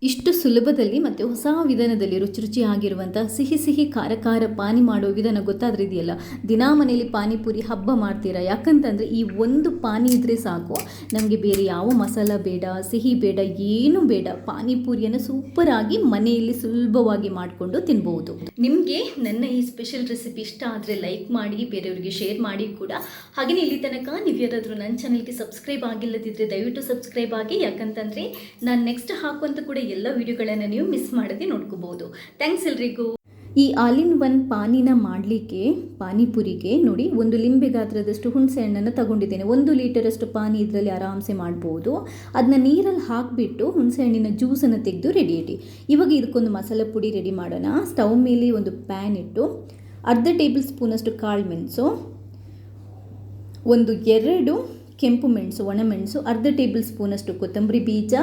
ಇಷ್ಟು ಸುಲಭದಲ್ಲಿ ಮತ್ತು ಹೊಸ ವಿಧಾನದಲ್ಲಿ ರುಚಿಯಾಗಿರುವಂಥ ಸಿಹಿ ಸಿಹಿ ಖಾರ ಖಾರ ಪಾನಿ ಮಾಡೋ ವಿಧಾನ ಗೊತ್ತಾದ್ರೆ ಇದೆಯಲ್ಲ. ದಿನಾ ಮನೇಲಿ ಪಾನಿಪುರಿ ಹಬ್ಬ ಮಾಡ್ತೀರಾ. ಯಾಕಂತಂದರೆ ಈ ಒಂದು ಪಾನಿ ಇದ್ದರೆ ಸಾಕು, ನಮಗೆ ಬೇರೆ ಯಾವ ಮಸಾಲ ಬೇಡ, ಸಿಹಿ ಬೇಡ, ಏನೂ ಬೇಡ. ಪಾನಿಪುರಿಯನ್ನು ಸೂಪರಾಗಿ ಮನೆಯಲ್ಲಿ ಸುಲಭವಾಗಿ ಮಾಡಿಕೊಂಡು ತಿನ್ಬೋದು. ನಿಮಗೆ ನನ್ನ ಈ ಸ್ಪೆಷಲ್ ರೆಸಿಪಿ ಇಷ್ಟ ಆದರೆ ಲೈಕ್ ಮಾಡಿ, ಬೇರೆಯವರಿಗೆ ಶೇರ್ ಮಾಡಿ ಕೂಡ. ಹಾಗೆಯೇ ಇಲ್ಲಿ ತನಕ ನೀವು ಯಾರಾದರೂ ನನ್ನ ಚಾನಲ್ಗೆ ಸಬ್ಸ್ಕ್ರೈಬ್ ಆಗಿಲ್ಲದಿದ್ದರೆ ದಯವಿಟ್ಟು ಸಬ್ಸ್ಕ್ರೈಬ್ ಆಗಿ. ಯಾಕಂತಂದರೆ ನಾನು ನೆಕ್ಸ್ಟ್ ಹಾಕುವಂಥ ಕೂಡ ಎಲ್ಲ ವಿಡಿಯೋಗಳನ್ನು ನೀವು ಮಿಸ್ ಮಾಡದೆ ನೋಡ್ಕೋಬಹುದು. ಥ್ಯಾಂಕ್ಸ್ ಎಲ್ರಿಗೂ. ಈ ಆಲ್ ಇನ್ ಒನ್ ಪಾನಿನ ಮಾಡಲಿಕ್ಕೆ ಪಾನಿಪುರಿಗೆ ನೋಡಿ, ಒಂದು ಲಿಂಬೆ ಗಾತ್ರದಷ್ಟು ಹುಣಸೆ ಹಣ್ಣನ್ನು ತಗೊಂಡಿದ್ದೇನೆ. 1 ಲೀಟರಷ್ಟು ಪಾನಿ ಇದರಲ್ಲಿ ಆರಾಮ್ಸೆ ಮಾಡ್ಬೋದು. ಅದನ್ನ ನೀರಲ್ಲಿ ಹಾಕಿಬಿಟ್ಟು ಹುಣಸೆ ಹಣ್ಣಿನ ಜ್ಯೂಸನ್ನು ತೆಗೆದು ರೆಡಿ ಇಡಿ. ಇವಾಗ ಇದಕ್ಕೊಂದು ಮಸಾಲೆ ಪುಡಿ ರೆಡಿ ಮಾಡೋಣ. ಸ್ಟವ್ ಮೇಲೆ ಒಂದು ಪ್ಯಾನ್ ಇಟ್ಟು ಅರ್ಧ ಟೇಬಲ್ ಸ್ಪೂನಷ್ಟು ಕಾಳು ಮೆಣಸು, 2 ಕೆಂಪು ಮೆಣಸು ಒಣಮೆಣಸು, ಅರ್ಧ ಟೇಬಲ್ ಸ್ಪೂನಷ್ಟು ಕೊತ್ತಂಬರಿ ಬೀಜ,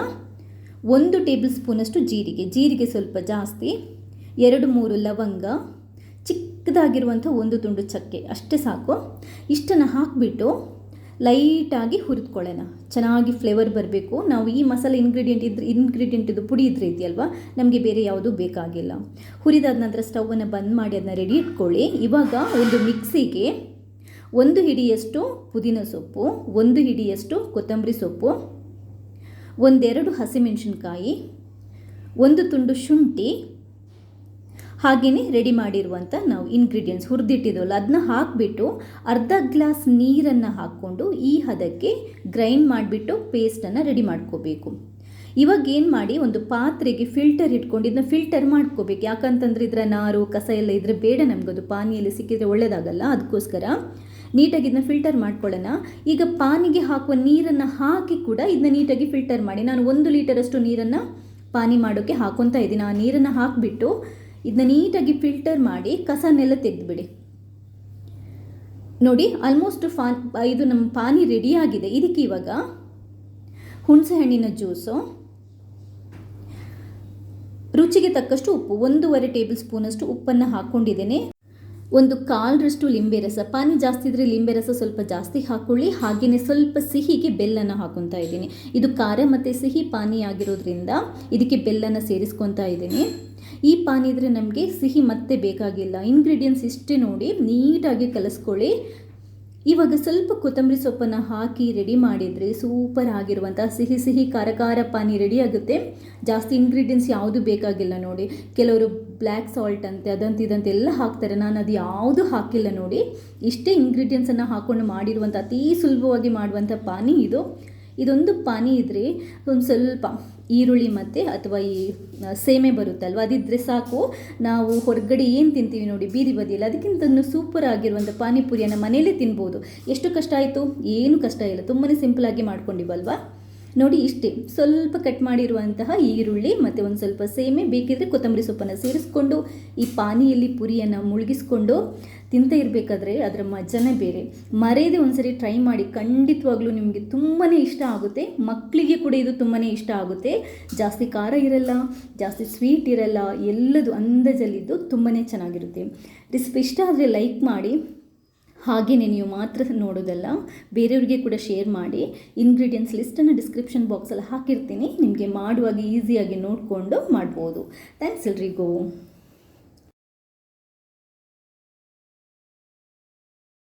1 ಟೇಬಲ್ ಸ್ಪೂನಷ್ಟು ಜೀರಿಗೆ ಸ್ವಲ್ಪ ಜಾಸ್ತಿ, 2-3 ಲವಂಗ, ಚಿಕ್ಕದಾಗಿರುವಂಥ 1 ತುಂಡು ಚಕ್ಕೆ, ಅಷ್ಟೇ ಸಾಕು. ಇಷ್ಟನ್ನು ಹಾಕಿಬಿಟ್ಟು ಲೈಟಾಗಿ ಹುರಿದುಕೊಳ್ಳೋಣ. ಚೆನ್ನಾಗಿ ಫ್ಲೇವರ್ ಬರಬೇಕು. ನಾವು ಈ ಮಸಾಲೆ ಇಂಗ್ರೀಡಿಯೆಂಟ್ ಇದು ಪುಡಿ ಇದ್ರೆ ಇದೆಯಲ್ವ, ನಮಗೆ ಬೇರೆ ಯಾವುದೂ ಬೇಕಾಗಿಲ್ಲ. ಹುರಿದಾದ ನಂತರ ಸ್ಟವನ್ನು ಬಂದ್ ಮಾಡಿ ಅದನ್ನ ರೆಡಿ ಇಟ್ಕೊಳ್ಳಿ. ಇವಾಗ ಒಂದು ಮಿಕ್ಸಿಗೆ 1 ಹಿಡಿಯಷ್ಟು ಪುದೀನ ಸೊಪ್ಪು, 1 ಹಿಡಿಯಷ್ಟು ಕೊತ್ತಂಬರಿ ಸೊಪ್ಪು, 1-2 ಹಸಿಮೆಣಸಿನ್ಕಾಯಿ, 1 ತುಂಡು ಶುಂಠಿ, ಹಾಗೆಯೇ ರೆಡಿ ಮಾಡಿರುವಂಥ ನಾವು ಇಂಗ್ರೀಡಿಯೆಂಟ್ಸ್ ಹುರಿದಿಟ್ಟಿದ್ವಲ್ಲ ಅದನ್ನ ಹಾಕಿಬಿಟ್ಟು ಅರ್ಧ ಗ್ಲಾಸ್ ನೀರನ್ನು ಹಾಕ್ಕೊಂಡು ಈ ಹದಕ್ಕೆ ಗ್ರೈಂಡ್ ಮಾಡಿಬಿಟ್ಟು ಪೇಸ್ಟನ್ನು ರೆಡಿ ಮಾಡ್ಕೋಬೇಕು. ಇವಾಗ ಏನು ಮಾಡಿ, ಒಂದು ಪಾತ್ರೆಗೆ ಫಿಲ್ಟರ್ ಇಟ್ಕೊಂಡು ಇದನ್ನ ಫಿಲ್ಟರ್ ಮಾಡ್ಕೋಬೇಕು. ಯಾಕಂತಂದರೆ ಇದರ ನಾರು ಕಸ ಎಲ್ಲ ಇದ್ದರೆ ಬೇಡ, ನಮಗದು ಪಾನಿಯಲ್ಲಿ ಸಿಕ್ಕಿದರೆ ಒಳ್ಳೆಯದಾಗಲ್ಲ. ಅದಕ್ಕೋಸ್ಕರ ನೀಟಾಗಿ ಇದನ್ನ ಫಿಲ್ಟರ್ ಮಾಡ್ಕೊಳ್ಳೋಣ. ಈಗ ಪಾನಿಗೆ ಹಾಕುವ ನೀರನ್ನು ಹಾಕಿ ಕೂಡ ಇದನ್ನ ನೀಟಾಗಿ ಫಿಲ್ಟರ್ ಮಾಡಿ. ನಾನು 1 ಲೀಟರಷ್ಟು ನೀರನ್ನು ಪಾನಿ ಮಾಡೋಕ್ಕೆ ಹಾಕೊತಾ ಇದ್ದೀನಿ. ಆ ನೀರನ್ನು ಹಾಕಿಬಿಟ್ಟು ಇದನ್ನ ನೀಟಾಗಿ ಫಿಲ್ಟರ್ ಮಾಡಿ ಕಸನೆಲ್ಲ ತೆಗೆದುಬಿಡಿ. ನೋಡಿ, ಆಲ್ಮೋಸ್ಟ್ ಇದು ನಮ್ಮ ಪಾನಿ ರೆಡಿಯಾಗಿದೆ. ಇದಕ್ಕೆ ಇವಾಗ ಹುಣಸೆ ಹಣ್ಣಿನ ಜ್ಯೂಸು, ರುಚಿಗೆ ತಕ್ಕಷ್ಟು ಉಪ್ಪು, 1.5 ಟೇಬಲ್ ಸ್ಪೂನಷ್ಟು ಉಪ್ಪನ್ನು ಹಾಕ್ಕೊಂಡಿದ್ದೇನೆ. 1/4 ಲಿಂಬೆ ರಸ, ಪಾನಿ ಜಾಸ್ತಿ ಇದ್ದರೆ ಲಿಂಬೆ ರಸ ಸ್ವಲ್ಪ ಜಾಸ್ತಿ ಹಾಕ್ಕೊಳ್ಳಿ. ಹಾಗೆಯೇ ಸ್ವಲ್ಪ ಸಿಹಿಗೆ ಬೆಲ್ಲನ ಹಾಕೊತಾ ಇದ್ದೀನಿ. ಇದು ಖಾರ ಮತ್ತು ಸಿಹಿ ಪಾನಿ ಆಗಿರೋದ್ರಿಂದ ಇದಕ್ಕೆ ಬೆಲ್ಲನ ಸೇರಿಸ್ಕೊತಾ ಇದ್ದೀನಿ. ಈ ಪಾನಿ ಇದ್ದರೆ ನಮಗೆ ಸಿಹಿ ಮತ್ತೆ ಬೇಕಾಗಿಲ್ಲ. ಇಂಗ್ರೀಡಿಯೆಂಟ್ಸ್ ಇಷ್ಟೇ ನೋಡಿ, ನೀಟಾಗಿ ಕಲಿಸ್ಕೊಳ್ಳಿ. ಇವಾಗ ಸ್ವಲ್ಪ ಕೊತ್ತಂಬರಿ ಸೊಪ್ಪನ್ನು ಹಾಕಿ ರೆಡಿ ಮಾಡಿದರೆ ಸೂಪರ್ ಆಗಿರುವಂಥ ಸಿಹಿ ಸಿಹಿ ಖಾರ ಖಾರ ಪಾನಿ ರೆಡಿ ಆಗುತ್ತೆ. ಜಾಸ್ತಿ ಇಂಗ್ರೀಡಿಯೆಂಟ್ಸ್ ಯಾವುದು ಬೇಕಾಗಿಲ್ಲ ನೋಡಿ. ಕೆಲವರು ಬ್ಲ್ಯಾಕ್ ಸಾಲ್ಟ್ ಅಂತೆ ಅದಂತೆ ಇದಂತೆ ಎಲ್ಲ ಹಾಕ್ತಾರೆ. ನಾನು ಅದು ಯಾವುದು ಹಾಕಿಲ್ಲ ನೋಡಿ. ಇಷ್ಟೇ ಇಂಗ್ರೀಡಿಯೆಂಟ್ಸನ್ನು ಹಾಕ್ಕೊಂಡು ಮಾಡಿರುವಂಥ ಅತೀ ಸುಲಭವಾಗಿ ಮಾಡುವಂಥ ಪಾನಿ ಇದು. ಇದೊಂದು ಪಾನಿ ಇದ್ದರೆ ಒಂದು ಸ್ವಲ್ಪ ಈರುಳ್ಳಿ ಮತ್ತು ಅಥವಾ ಈ ಸೇಮೆ ಬರುತ್ತಲ್ವ, ಅದಿದ್ದರೆ ಸಾಕು. ನಾವು ಹೊರಗಡೆ ಏನು ತಿಂತೀವಿ ನೋಡಿ ಬೀದಿ ಬದಿಯಲ್ಲಿ, ಅದಕ್ಕಿಂತ ಸೂಪರ್ ಆಗಿರುವಂಥ ಪಾನಿಪುರಿಯನ್ನು ಮನೆಯಲ್ಲೇ ತಿನ್ಬೋದು. ಎಷ್ಟು ಕಷ್ಟ ಆಯಿತು? ಏನು ಕಷ್ಟ ಇಲ್ಲ, ತುಂಬಾ ಸಿಂಪಲಾಗಿ ಮಾಡ್ಕೊಂಡಿವಲ್ವ. ನೋಡಿ, ಇಷ್ಟೇ ಸ್ವಲ್ಪ ಕಟ್ ಮಾಡಿರುವಂತಹ ಈರುಳ್ಳಿ ಮತ್ತು ಒಂದು ಸ್ವಲ್ಪ ಸೇಮೆ, ಬೇಕಿದ್ರೆ ಕೊತ್ತಂಬರಿ ಸೊಪ್ಪನ್ನು ಸೇರಿಸ್ಕೊಂಡು ಈ ಪಾನಿಯಲ್ಲಿ ಪುರಿಯನ್ನು ಮುಳುಗಿಸ್ಕೊಂಡು ತಿಂತ ಇರಬೇಕಾದ್ರೆ ಅದರ ಮಜನೇ ಬೇರೆ. ಮರೆಯದೆ ಒಂದ್ಸರಿ ಟ್ರೈ ಮಾಡಿ, ಖಂಡಿತವಾಗ್ಲೂ ನಿಮಗೆ ತುಂಬಾ ಇಷ್ಟ ಆಗುತ್ತೆ. ಮಕ್ಕಳಿಗೆ ಕೂಡ ಇದು ತುಂಬಾ ಇಷ್ಟ ಆಗುತ್ತೆ. ಜಾಸ್ತಿ ಖಾರ ಇರಲ್ಲ, ಜಾಸ್ತಿ ಸ್ವೀಟ್ ಇರಲ್ಲ, ಎಲ್ಲದು ಅಂದಾಜಲ್ಲಿದ್ದು ತುಂಬಾ ಚೆನ್ನಾಗಿರುತ್ತೆ. ರೆಸಿಪಿ ಇಷ್ಟ ಆದರೆ ಲೈಕ್ ಮಾಡಿ. ಹಾಗೆಯೇ ನೀವು ಮಾತ್ರ ನೋಡೋದಲ್ಲ, ಬೇರೆಯವರಿಗೆ ಕೂಡ ಶೇರ್ ಮಾಡಿ. ಇಂಗ್ರೀಡಿಯೆಂಟ್ಸ್ ಲಿಸ್ಟನ್ನು ಡಿಸ್ಕ್ರಿಪ್ಷನ್ ಬಾಕ್ಸಲ್ಲಿ ಹಾಕಿರ್ತೀನಿ. ನಿಮಗೆ ಮಾಡುವಾಗ ಈಸಿಯಾಗಿ ನೋಡಿಕೊಂಡು ಮಾಡ್ಬೋದು. ಥ್ಯಾಂಕ್ಸ್ ಎಲ್ರಿಗೂ.